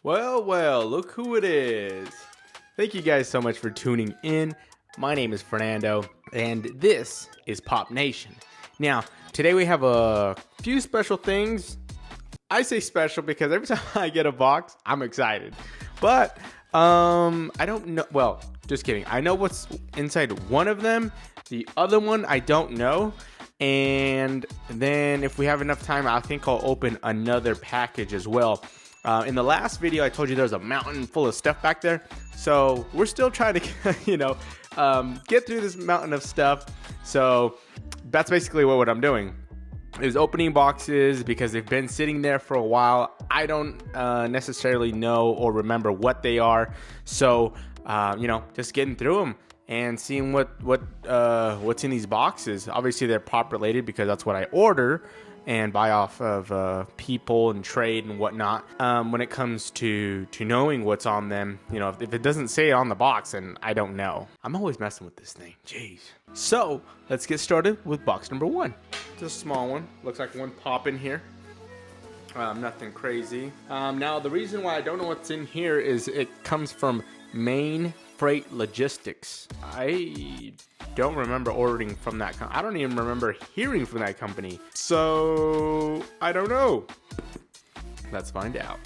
Well, look who it is. Thank you guys so much for tuning in. My name is Fernando, and this is Pop Nation. Now, today we have a few special things. I say special because every time I get a box, I'm excited. But, I don't know. Well, just kidding. I know what's inside one of them. The other one, I don't know. And then if we have enough time, I think I'll open another package as well. In the last video, I told you there's a mountain full of stuff back there. So we're still trying to, get through this mountain of stuff. So that's basically what I'm doing. Is opening boxes because they've been sitting there for a while. I don't necessarily know or remember what they are. So, just getting through them and seeing what's in these boxes. Obviously, they're pop related because that's what I order and buy off of people and trade and whatnot. When it comes to knowing what's on them, if it doesn't say it on the box, then I don't know. I'm always messing with this thing. Jeez. So let's get started with box number one. It's a small one. Looks like one pop in here. Nothing crazy. Now the reason why I don't know what's in here is it comes from Main Freight Logistics. I don't remember ordering from that company. I don't even remember hearing from that company. So I don't know. Let's find out.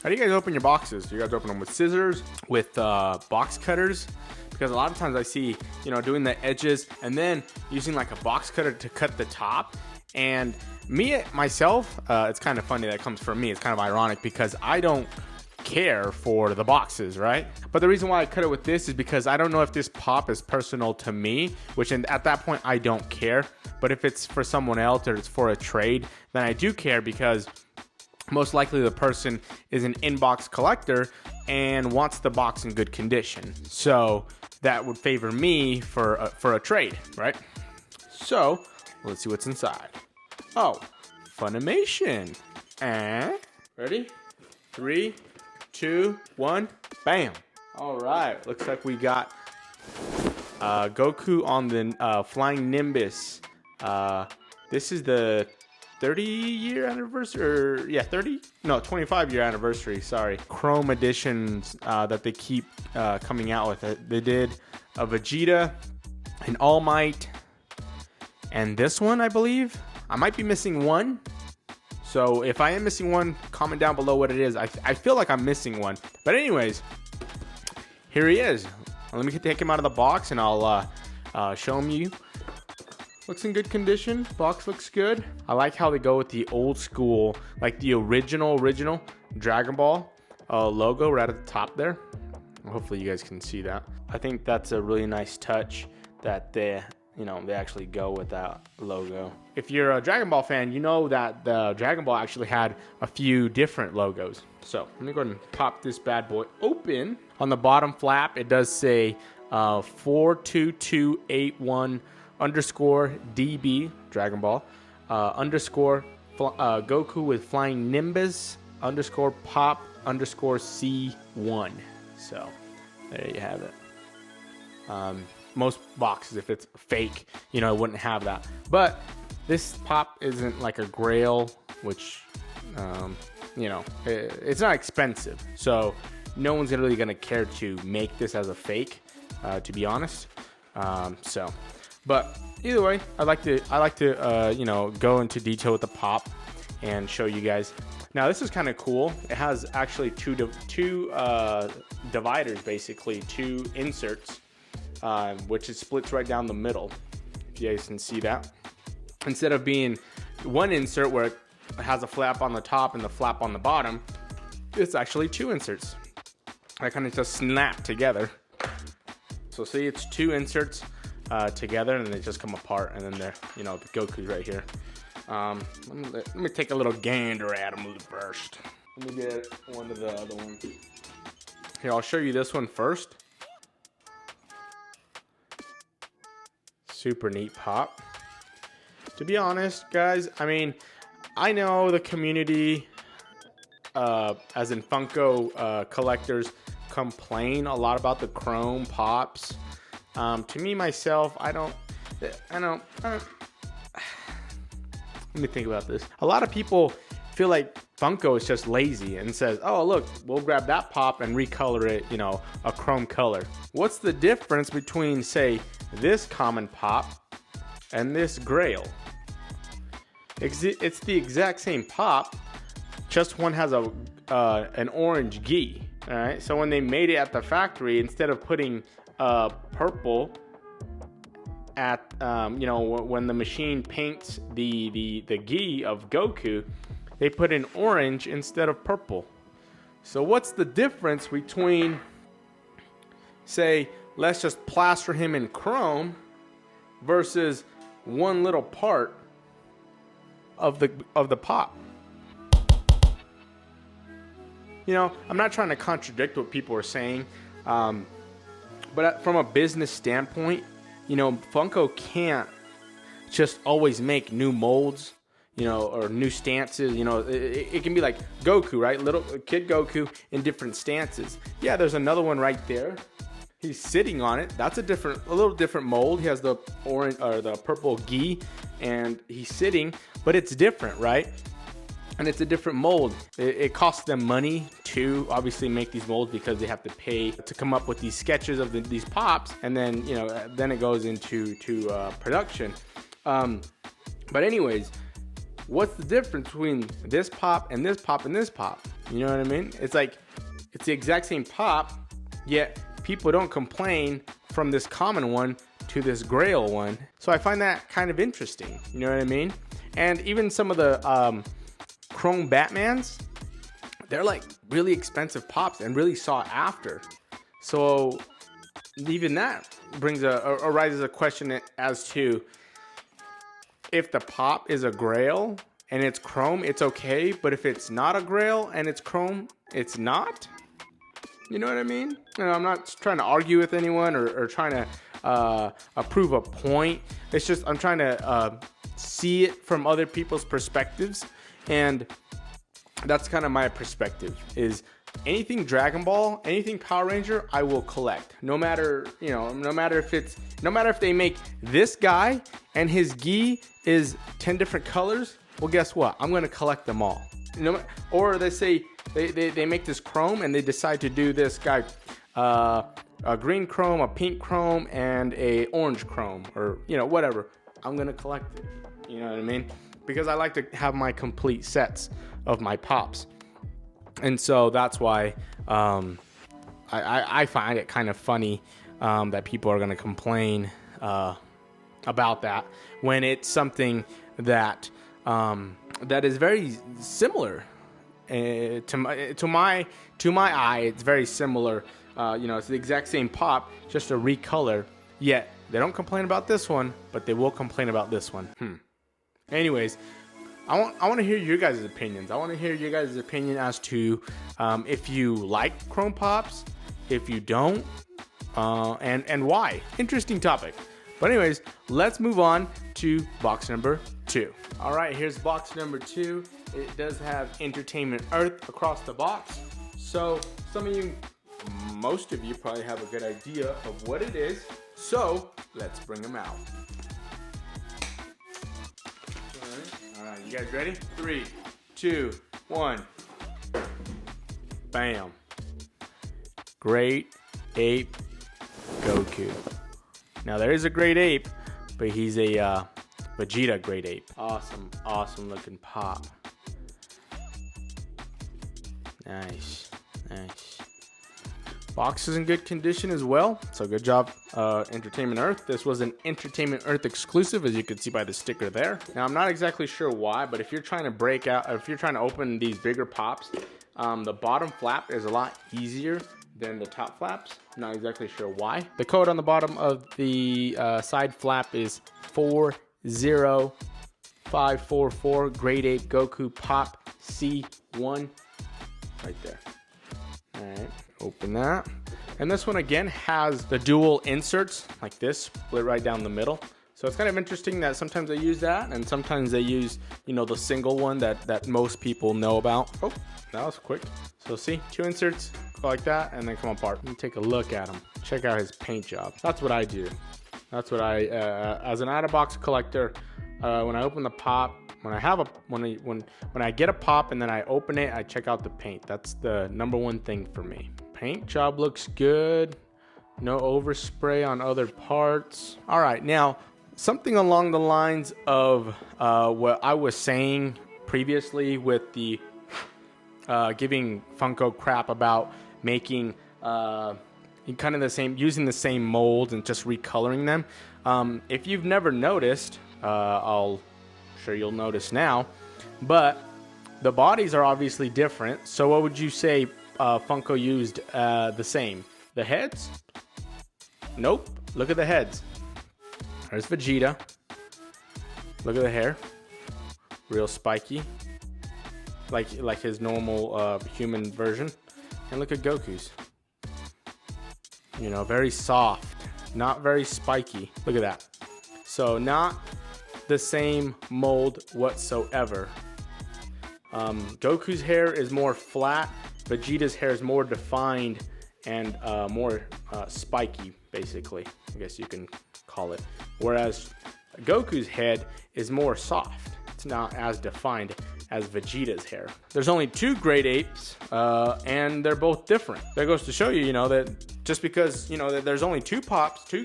How do you guys open your boxes? Do you guys open them with scissors, with box cutters? Because a lot of times I see, doing the edges and then using like a box cutter to cut the top. And myself, it's kind of funny that comes from me. It's kind of ironic because I don't care for the boxes, right? But the reason why I cut it with this is because I don't know if this pop is personal to me, which at that point I don't care. But if it's for someone else or it's for a trade, then I do care because most likely the person is an inbox collector and wants the box in good condition. So that would favor me for a trade, right? So let's see what's inside. Oh, Funimation. Ready? 3, 2, 1, bam. All right, looks like we got Goku on the Flying Nimbus. This is the 30-year anniversary, or 25-year anniversary, sorry. Chrome editions that they keep coming out with. They did a Vegeta, an All Might, and this one, I believe. I might be missing one. So if I am missing one, comment down below what it is. I feel like I'm missing one. But anyways, here he is. Let me take him out of the box and I'll show him you. Looks in good condition. Box looks good. I like how they go with the old school, like the original Dragon Ball logo right at the top there. Hopefully you guys can see that. I think that's a really nice touch that they actually go with that logo. If you're a Dragon Ball fan, you know that the Dragon Ball actually had a few different logos. So let me go ahead and pop this bad boy open. On the bottom flap, it does say 42281_DB Dragon Ball Goku with Flying Nimbus _pop_C1. So there you have it. Most boxes, if it's fake, it wouldn't have that. But this pop isn't like a grail, which, it's not expensive. So no one's really going to care to make this as a fake, to be honest. But either way, I like to go into detail with the pop and show you guys. Now this is kind of cool. It has actually two dividers, basically two inserts. Which it splits right down the middle, if you guys can see that. Instead of being one insert where it has a flap on the top and the flap on the bottom, it's actually two inserts that kind of just snap together. So see, it's two inserts together and they just come apart, and then they're, the Goku's right here. Let me take a little gander at them first. Let me get one of the other ones. Here, I'll show you this one first. Super neat pop. To be honest, guys, I know the community, as in Funko collectors, complain a lot about the chrome pops. To me, myself, I don't. Let me think about this. A lot of people feel like Funko is just lazy and says, oh, look, we'll grab that pop and recolor it, you know, a chrome color. What's the difference between, say, this common pop and this Grail? It's the exact same pop, just one has an orange gi. All right, so when they made it at the factory, instead of putting purple at you know, when the machine paints the gi of Goku, they put in orange instead of purple. So what's the difference between, say, let's just plaster him in chrome versus one little part of the pop? You know, I'm not trying to contradict what people are saying, but from a business standpoint, you know, Funko can't just always make new molds, you know, or new stances. You know, it can be like Goku, right? Little kid Goku in different stances. Yeah, there's another one right there. He's sitting on it. That's a little different mold. He has the orange or the purple gi, and he's sitting, but it's different, right? And it's a different mold. It costs them money to obviously make these molds because they have to pay to come up with these sketches of these pops, and then, you know, then it goes into production. But anyways, what's the difference between this pop and this pop and this pop? You know what I mean? It's like it's the exact same pop, yet people don't complain from this common one to this Grail one. So I find that kind of interesting. You know what I mean? And even some of the chrome Batmans, they're like really expensive pops and really sought after. So even that brings arises a question as to if the pop is a Grail and it's chrome, it's okay, but if it's not a Grail and it's chrome, it's not. You know what I mean? You know, I'm not trying to argue with anyone or trying to prove a point. It's just I'm trying to see it from other people's perspectives. And that's kind of my perspective, is anything Dragon Ball, anything Power Ranger, I will collect. No matter, you know, no matter if they make this guy and his gi is 10 different colors, well, guess what? I'm going to collect them all. Or they say they make this chrome and they decide to do this guy a green chrome, a pink chrome, and a orange chrome, or, you know, whatever. I'm going to collect it. You know what I mean? Because I like to have my complete sets of my pops. And so that's why I find it kind of funny that people are going to complain about that when it's something that that is very similar to my eye. It's very similar. You know, it's the exact same pop, just a recolor. Yet they don't complain about this one, but they will complain about this one. Anyways, I want to hear your guys' opinions. I want to hear your guys' opinion as to if you like chrome pops, if you don't, and why. Interesting topic. But anyways, let's move on to box number 2. All right, here's box number 2. It does have Entertainment Earth across the box. So most of you probably have a good idea of what it is. So let's bring them out. All right, you guys ready? 3, 2, 1. Bam. Great Ape Goku. Now there is a Great Ape, but he's a Vegeta Great Ape. Awesome looking pop. Nice. Box is in good condition as well, so good job, Entertainment Earth. This was an Entertainment Earth exclusive, as you can see by the sticker there. Now, I'm not exactly sure why, but if you're trying to break out, or if you're trying to open these bigger pops, the bottom flap is a lot easier than the top flaps. I'm not exactly sure why. The code on the bottom of the side flap is 40544, Great Ape Goku Pop C1, right there. All right. Open that. And this one again has the dual inserts like this, split right down the middle. So it's kind of interesting that sometimes they use that and sometimes they use, you know, the single one that most people know about. Oh, that was quick. So see, 2 inserts, like that and then come apart. Let me take a look at him. Check out his paint job. That's what I do. That's what I, as an out-of-box collector, when I open the pop, when I get a pop and then I open it, I check out the paint. That's the number one thing for me. Paint job looks good. No overspray on other parts. All right, now something along the lines of what I was saying previously with the giving Funko crap about making kind of the same, using the same molds and just recoloring them. If you've never noticed, I'm sure you'll notice now, but the bodies are obviously different. So what would you say Funko used the same? The heads? Nope. Look at the heads. There's Vegeta. Look at the hair. Real spiky. Like his normal human version. And look at Goku's. You know, very soft. Not very spiky. Look at that. So not the same mold whatsoever. Goku's hair is more flat. Vegeta's hair is more defined and more spiky, basically. I guess you can call it. Whereas Goku's head is more soft. It's not as defined as Vegeta's hair. There's only 2 great apes, and they're both different. That goes to show you, you know, that just because, you know, that there's only 2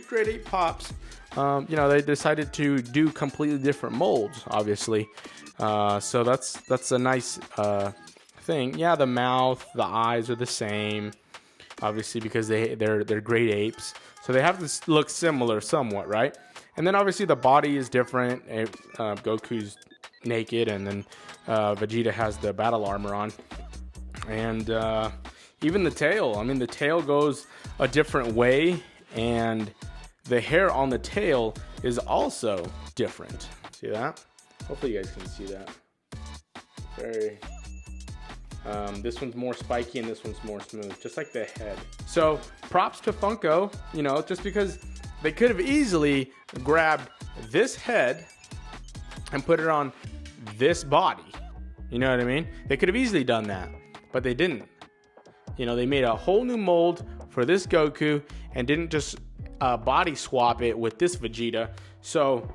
great ape pops, you know, they decided to do completely different molds, obviously. So that's a nice thing. Yeah, the mouth, the eyes are the same, obviously, because they're great apes. So they have to look similar somewhat, right? And then obviously the body is different. Goku's naked, and then Vegeta has the battle armor on. And even the tail. I mean, the tail goes a different way, and the hair on the tail is also different. See that? Hopefully you guys can see that. Very. This one's more spiky and this one's more smooth, just like the head. So props to Funko, you know, just because they could have easily grabbed this head and put it on this body. You know what I mean? They could have easily done that, but they didn't. You know, they made a whole new mold for this Goku and didn't just body swap it with this Vegeta. So,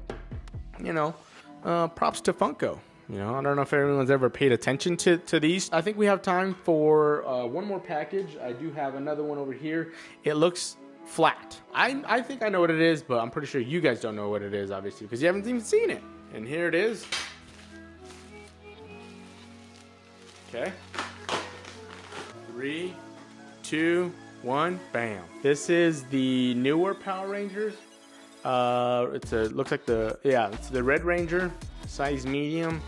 you know, props to Funko. You know, I don't know if everyone's ever paid attention to these. I think we have time for one more package. I do have another one over here. It looks flat. I think I know what it is, but I'm pretty sure you guys don't know what it is, obviously, because you haven't even seen it. And here it is. Okay. 3, 2, 1, bam. This is the newer Power Rangers. Looks like it's the Red Ranger, size medium.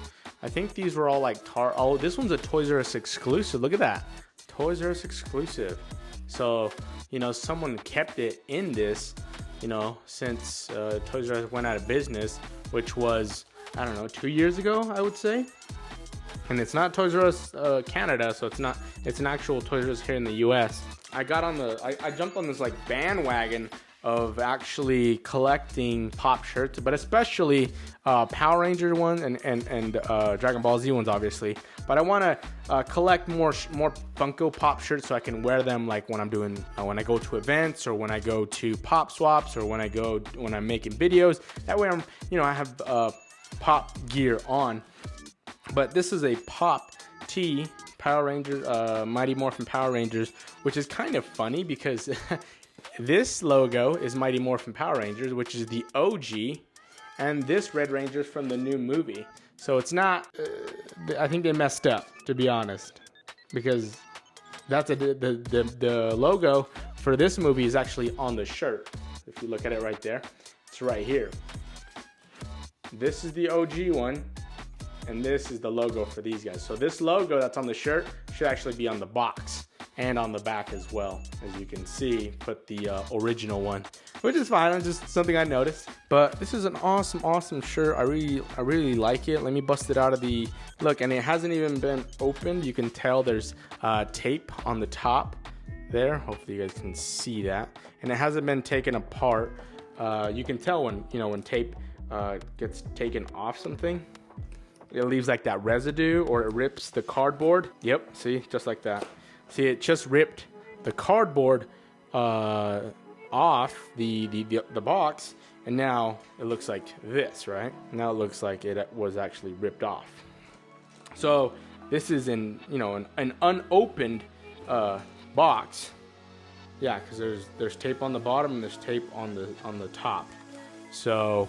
I think these were all like oh, this one's a Toys R Us exclusive. Look at that. Toys R Us exclusive. So, you know, someone kept it in this, you know, since Toys R Us went out of business, which was, I don't know, 2 years ago, I would say. And it's not Toys R Us Canada, so it's an actual Toys R Us here in the US. I jumped on this like bandwagon of actually collecting pop shirts, but especially Power Ranger ones and Dragon Ball Z ones, obviously. But I want to collect more Funko Pop shirts so I can wear them like when I'm doing when I go to events, or when I go to pop swaps, or when I'm making videos. That way I have pop gear on. But this is a Pop T Power Rangers, Mighty Morphin Power Rangers, which is kind of funny because this logo is Mighty Morphin Power Rangers, which is the OG, and this Red Ranger is from the new movie. So it's not, I think they messed up, to be honest, because that's the logo for this movie is actually on the shirt. If you look at it right there, it's right here. This is the OG one, and this is the logo for these guys. So this logo that's on the shirt should actually be on the box and on the back as well. As you can see, put the original one, which is fine. It's just something I noticed. But this is an awesome shirt. I really like it. Let me bust it out of the look, and it hasn't even been opened. You can tell there's tape on the top there. Hopefully you guys can see that, and it hasn't been taken apart. You can tell when tape gets taken off something. It leaves like that residue, or it rips the cardboard. Yep, see, just like that. See, it just ripped the cardboard off the box, and now it looks like this, right? Now it looks like it was actually ripped off. So this is an unopened box. Yeah, because there's tape on the bottom and there's tape on the top. So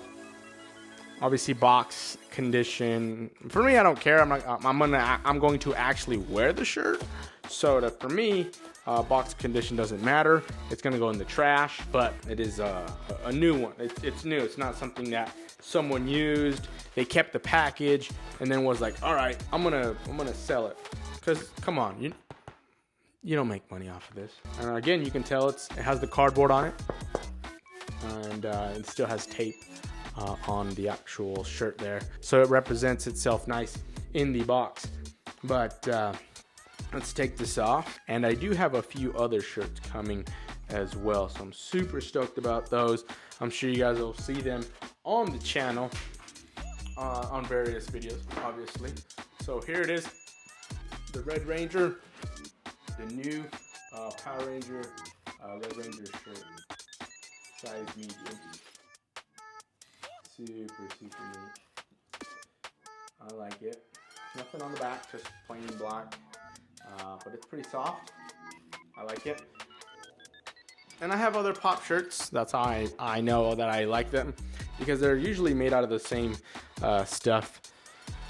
obviously box condition. For me, I don't care. I'm going to actually wear the shirt. So for me, box condition doesn't matter. It's gonna go in the trash, but it is a new one. It's new. It's not something that someone used. They kept the package and then was like, all right, I'm gonna sell it. Cause come on, you don't make money off of this. And again, you can tell it has the cardboard on it, and it still has tape on the actual shirt there, so it represents itself nice in the box. But let's take this off, and I do have a few other shirts coming as well, so I'm super stoked about those. I'm sure you guys will see them on the channel on various videos, obviously. So here it is, the Red Ranger, the new Power Ranger Red Ranger shirt, size medium. Super neat. I like it. Nothing on the back, just plain black, but it's pretty soft. I like it. And I have other pop shirts. That's how I know that I like them, because they're usually made out of the same stuff,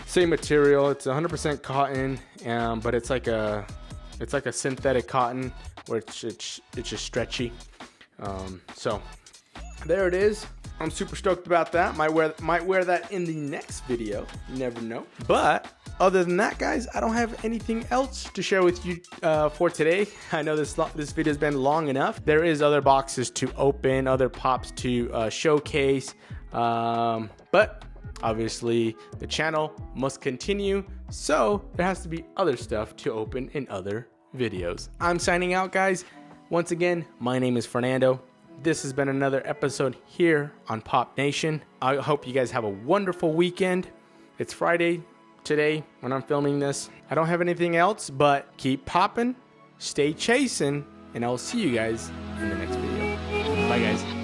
same material. It's 100% cotton, but it's like a synthetic cotton where it's just stretchy. So there it is. I'm super stoked about that. Might wear that in the next video. You never know. But other than that, guys, I don't have anything else to share with you for today. I know this video has been long enough. There is other boxes to open, other pops to showcase, but obviously the channel must continue, so there has to be other stuff to open in other videos. I'm signing out, guys. Once again, my name is Fernando. This has been another episode here on Pop Nation. I hope you guys have a wonderful weekend. It's Friday today when I'm filming this. I don't have anything else, but keep popping, stay chasing, and I'll see you guys in the next video. Bye, guys.